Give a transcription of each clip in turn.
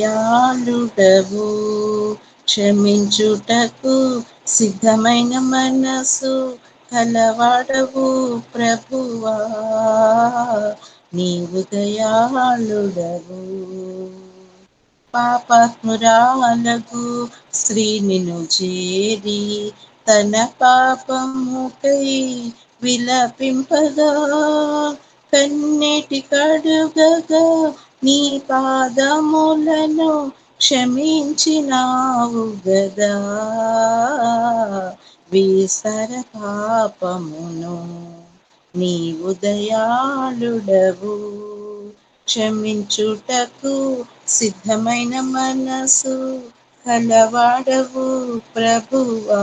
దయాళుడవు, క్షమించుటకు సిద్ధమైన మనసు కలవాడవు ప్రభువా, నీవు దయాళుడవు. పాపాత్మురాలకు స్త్రీ నిన్ను చేరి తన పాపముకై విలపింపగా కన్నీటి కడుగగా నీ పాదములను క్షమించినావు గదా, విసర పాపమును నీవు దయాళుడవు, క్షమించుటకు సిద్ధమైన మనసు కలవాడవు ప్రభువా,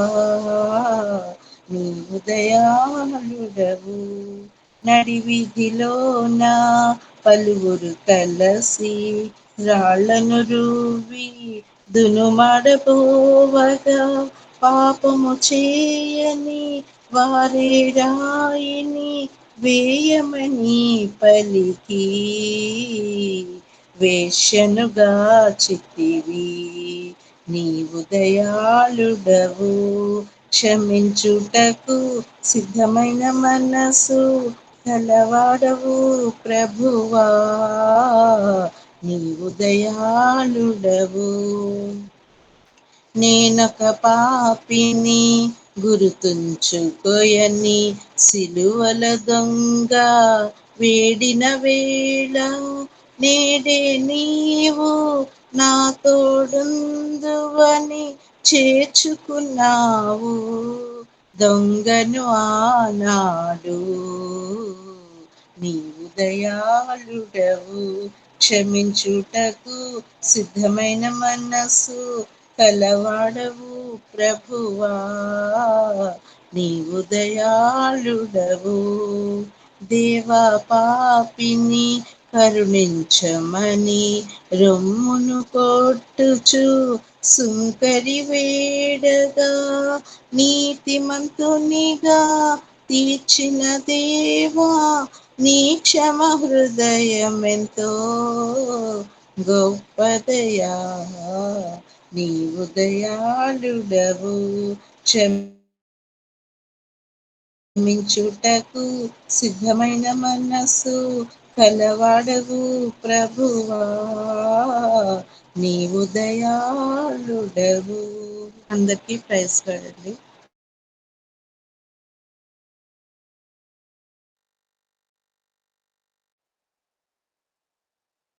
నీవు దయాళుడవు. నడివీధిలోన పలువురు కలసి రాళ్లను రువి దునుమాడబోవగా పాపము చేయని వారే రాయిని వేయమని పలికి వేశ్యనుగా చిత్తివి, నీవు దయాళుడవు, క్షమించుటకు సిద్ధమైన మనసు కలవాడవు ప్రభువా, నీవు దయాళుడవు. నేనొక పాపిని గుర్తుంచుకోయని సిలువల దొంగ వేడిన వేళ నేడే నీవు నా తోడుందువని చేర్చుకున్నావు దొంగను ఆనాడు, నీవు దయాళుడవు, క్షమించుటకు సిద్ధమైన మనస్సు కలవాడవు ప్రభువా, నీవు దయాళుడవు. దేవా పాపిని కరుణించమని రొమ్మును కొట్టుచు సుంకరి వేడగా నీతిమంతునిగా తీర్చిన దేవా, నీ క్షమ హృదయమెంతో గొప్పదయా, నీవు దయాళుడవు, క్షమించుటకు సిద్ధమైన మనస్సు కలవాడవు ప్రభువా, నీవు దయాళుడవు. అందరికీ ప్రైజ్ పడండి.